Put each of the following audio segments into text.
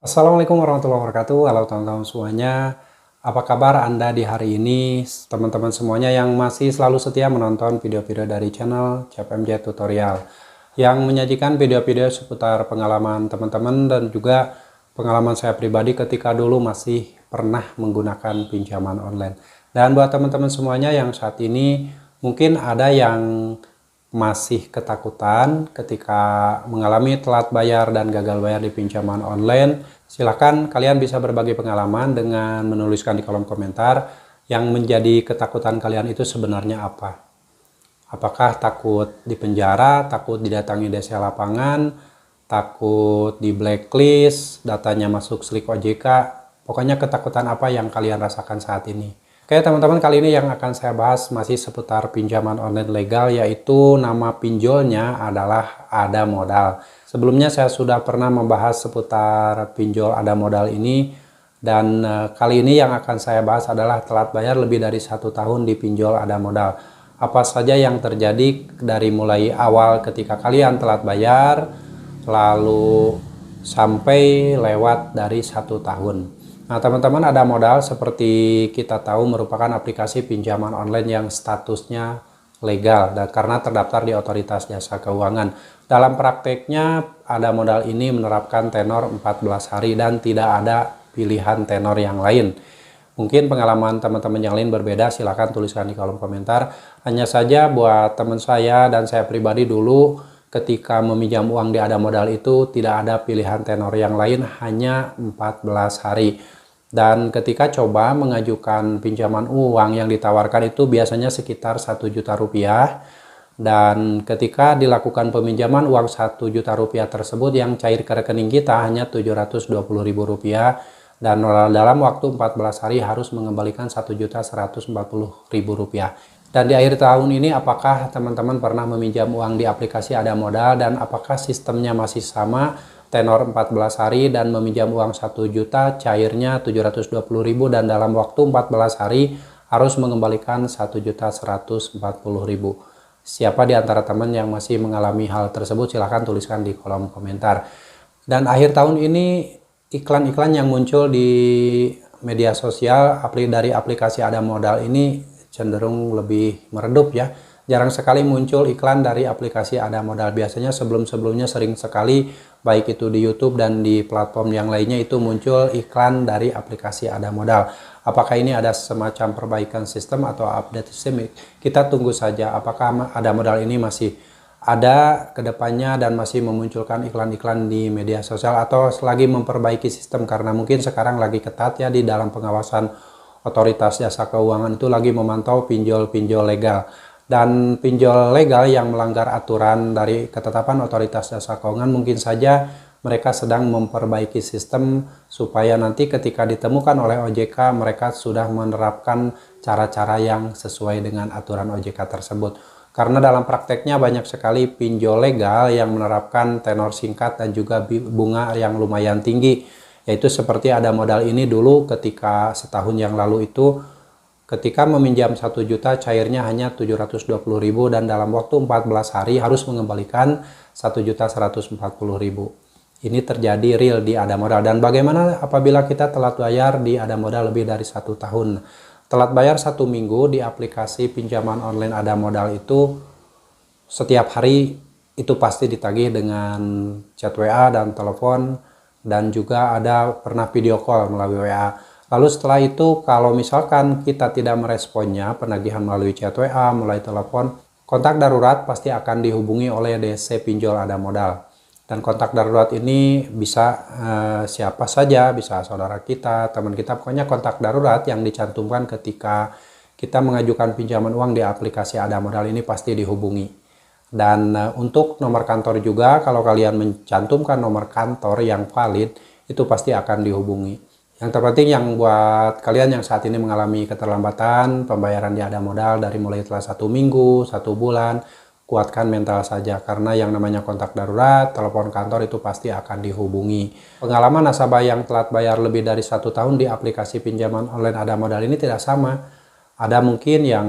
Assalamualaikum warahmatullahi wabarakatuh. Halo teman-teman semuanya. Apa kabar Anda di hari ini? Teman-teman semuanya yang masih selalu setia menonton video-video dari channel CFMJ Tutorial yang menyajikan video-video seputar pengalaman teman-teman dan juga pengalaman saya pribadi ketika dulu masih pernah menggunakan pinjaman online. Dan buat teman-teman semuanya yang saat ini mungkin ada yang masih ketakutan ketika mengalami telat bayar dan gagal bayar di pinjaman online, silahkan kalian bisa berbagi pengalaman dengan menuliskan di kolom komentar yang menjadi ketakutan kalian itu sebenarnya apa. Apakah takut dipenjara, takut didatangi desa lapangan, takut di blacklist, datanya masuk slik OJK, pokoknya ketakutan apa yang kalian rasakan saat ini. Oke teman-teman, kali ini yang akan saya bahas masih seputar pinjaman online legal, yaitu nama pinjolnya adalah Ada Modal. Sebelumnya saya sudah pernah membahas seputar pinjol Ada Modal ini, dan kali ini yang akan saya bahas adalah telat bayar lebih dari 1 tahun di pinjol Ada Modal. Apa saja yang terjadi dari mulai awal ketika kalian telat bayar, lalu sampai lewat dari 1 tahun. Nah teman-teman, Ada Modal seperti kita tahu merupakan aplikasi pinjaman online yang statusnya legal dan karena terdaftar di Otoritas Jasa Keuangan. Dalam prakteknya Ada Modal ini menerapkan tenor 14 hari dan tidak ada pilihan tenor yang lain. Mungkin pengalaman teman-teman yang lain berbeda, silahkan tuliskan di kolom komentar. Hanya saja buat teman saya dan saya pribadi dulu ketika meminjam uang di Ada Modal itu tidak ada pilihan tenor yang lain, hanya 14 hari. Dan ketika coba mengajukan pinjaman uang yang ditawarkan itu biasanya sekitar 1 juta rupiah. Dan ketika dilakukan peminjaman uang 1 juta rupiah tersebut yang cair ke rekening kita hanya 720.000 rupiah. Dan dalam waktu 14 hari harus mengembalikan 1.140.000 rupiah. Dan di akhir tahun ini apakah teman-teman pernah meminjam uang di aplikasi Ada Modal dan apakah sistemnya masih sama? Tenor 14 hari dan meminjam uang 1 juta, cairnya 720.000 dan dalam waktu 14 hari harus mengembalikan 1.140.000. Siapa di antara teman yang masih mengalami hal tersebut, silahkan tuliskan di kolom komentar. Dan akhir tahun ini iklan-iklan yang muncul di media sosial dari aplikasi Ada Modal ini cenderung lebih meredup ya. Jarang sekali muncul iklan dari aplikasi Ada Modal. Biasanya sebelum-sebelumnya sering sekali, baik itu di YouTube dan di platform yang lainnya, itu muncul iklan dari aplikasi Ada Modal. Apakah ini ada semacam perbaikan sistem atau update sistem? Kita tunggu saja apakah Ada Modal ini masih ada kedepannya dan masih memunculkan iklan-iklan di media sosial atau selagi memperbaiki sistem, karena mungkin sekarang lagi ketat ya di dalam pengawasan Otoritas Jasa Keuangan itu lagi memantau pinjol-pinjol legal. Dan pinjol legal yang melanggar aturan dari ketetapan Otoritas Jasa Keuangan mungkin saja mereka sedang memperbaiki sistem supaya nanti ketika ditemukan oleh OJK mereka sudah menerapkan cara-cara yang sesuai dengan aturan OJK tersebut. Karena dalam prakteknya banyak sekali pinjol legal yang menerapkan tenor singkat dan juga bunga yang lumayan tinggi. Yaitu seperti Ada Modal ini dulu ketika setahun yang lalu itu, ketika meminjam 1 juta cairnya hanya 720.000 dan dalam waktu 14 hari harus mengembalikan 1.140.000. Ini terjadi real di Ada Modal. Dan bagaimana apabila kita telat bayar di Ada Modal lebih dari 1 tahun? Telat bayar 1 minggu di aplikasi pinjaman online Ada Modal itu setiap hari itu pasti ditagih dengan chat WA dan telepon, dan juga ada pernah video call melalui WA. Lalu setelah itu kalau misalkan kita tidak meresponnya penagihan melalui chat WA, melalui telepon, kontak darurat pasti akan dihubungi oleh DC Pinjol Ada Modal. Dan kontak darurat ini bisa siapa saja, bisa saudara kita, teman kita, pokoknya kontak darurat yang dicantumkan ketika kita mengajukan pinjaman uang di aplikasi Ada Modal ini pasti dihubungi. Dan untuk nomor kantor juga, kalau kalian mencantumkan nomor kantor yang valid, itu pasti akan dihubungi. Yang terpenting yang buat kalian yang saat ini mengalami keterlambatan pembayaran di Ada Modal dari mulai telah 1 minggu, 1 bulan, kuatkan mental saja karena yang namanya kontak darurat, telepon kantor itu pasti akan dihubungi. Pengalaman nasabah yang telat bayar lebih dari 1 tahun di aplikasi pinjaman online Ada Modal ini tidak sama. Ada mungkin yang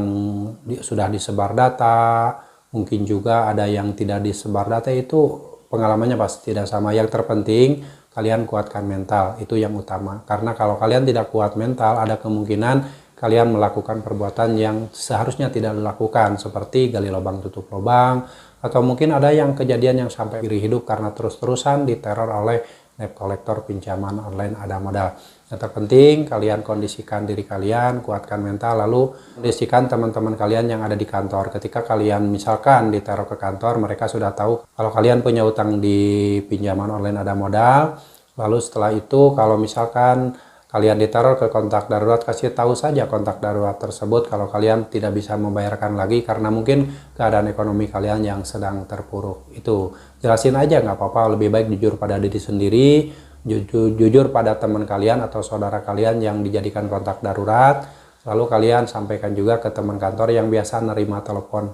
sudah disebar data, mungkin juga ada yang tidak disebar data, itu pengalamannya pasti tidak sama. Yang terpenting kalian kuatkan mental, itu yang utama. Karena kalau kalian tidak kuat mental, ada kemungkinan kalian melakukan perbuatan yang seharusnya tidak dilakukan, seperti gali lubang tutup lubang, atau mungkin ada yang kejadian yang sampai akhir hidup karena terus-terusan diteror oleh debt collector pinjaman online ada modal. Yang terpenting kalian kondisikan diri kalian, kuatkan mental, lalu kondisikan teman-teman kalian yang ada di kantor. Ketika kalian misalkan diteror ke kantor, mereka sudah tahu kalau kalian punya utang di pinjaman online ada modal. Lalu setelah itu kalau misalkan kalian diteror ke kontak darurat, kasih tahu saja kontak darurat tersebut kalau kalian tidak bisa membayarkan lagi karena mungkin keadaan ekonomi kalian yang sedang terpuruk. Itu jelasin aja, nggak apa-apa, lebih baik jujur pada diri sendiri, jujur pada teman kalian atau saudara kalian yang dijadikan kontak darurat. Lalu kalian sampaikan juga ke teman kantor yang biasa nerima telepon.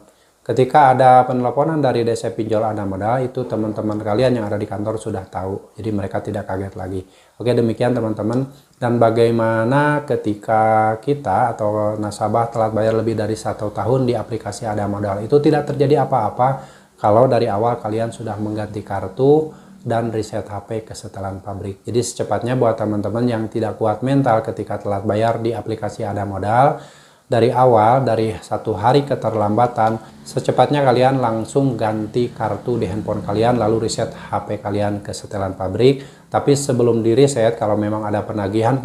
Ketika ada penelponan dari DC Pinjol Ada Modal, itu teman-teman kalian yang ada di kantor sudah tahu. Jadi mereka tidak kaget lagi. Oke, demikian teman-teman. Dan bagaimana ketika kita atau nasabah telat bayar lebih dari 1 tahun di aplikasi Ada Modal. Itu tidak terjadi apa-apa kalau dari awal kalian sudah mengganti kartu dan reset HP ke setelan pabrik. Jadi secepatnya buat teman-teman yang tidak kuat mental ketika telat bayar di aplikasi Ada Modal, dari awal, dari 1 hari keterlambatan, secepatnya kalian langsung ganti kartu di handphone kalian, lalu reset HP kalian ke setelan pabrik. Tapi sebelum di reset, kalau memang ada penagihan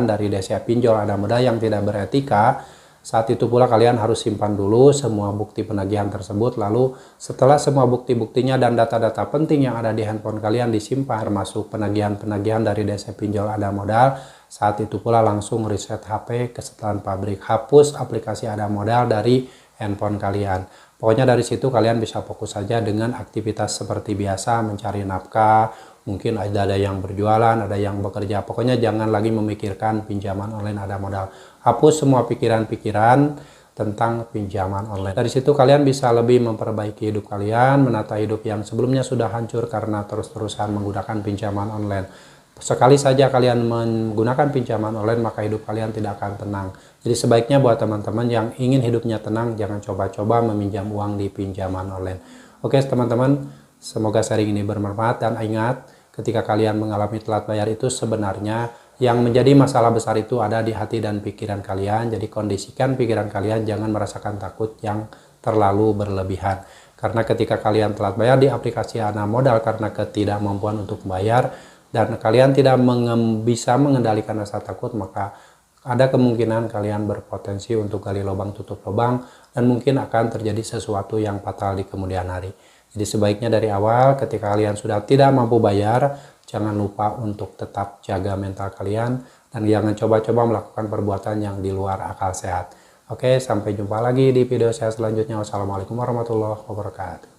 dari DC Pinjol Ada Modal yang tidak beretika, saat itu pula kalian harus simpan dulu semua bukti penagihan tersebut. Lalu setelah semua bukti-buktinya dan data-data penting yang ada di handphone kalian disimpan, termasuk penagihan-penagihan dari DC Pinjol Ada Modal, saat itu pula langsung reset HP ke setelan pabrik. Hapus aplikasi Ada Modal dari handphone kalian. Pokoknya dari situ kalian bisa fokus saja dengan aktivitas seperti biasa, mencari nafkah, mungkin ada yang berjualan, ada yang bekerja. Pokoknya jangan lagi memikirkan pinjaman online Ada Modal. Hapus semua pikiran-pikiran tentang pinjaman online. Dari situ kalian bisa lebih memperbaiki hidup kalian, menata hidup yang sebelumnya sudah hancur karena terus-terusan menggunakan pinjaman online. Sekali saja kalian menggunakan pinjaman online, maka hidup kalian tidak akan tenang. Jadi sebaiknya buat teman-teman yang ingin hidupnya tenang, jangan coba-coba meminjam uang di pinjaman online. Oke teman-teman, semoga sharing ini bermanfaat, dan ingat, ketika kalian mengalami telat bayar itu sebenarnya yang menjadi masalah besar itu ada di hati dan pikiran kalian. Jadi kondisikan pikiran kalian, jangan merasakan takut yang terlalu berlebihan. Karena ketika kalian telat bayar di aplikasi Ada Modal karena ketidakmampuan untuk bayar, dan kalian tidak bisa mengendalikan rasa takut, maka ada kemungkinan kalian berpotensi untuk gali lubang tutup lubang, dan mungkin akan terjadi sesuatu yang fatal di kemudian hari. Jadi sebaiknya dari awal ketika kalian sudah tidak mampu bayar, jangan lupa untuk tetap jaga mental kalian, dan jangan coba-coba melakukan perbuatan yang di luar akal sehat. Oke, sampai jumpa lagi di video saya selanjutnya. Wassalamualaikum warahmatullahi wabarakatuh.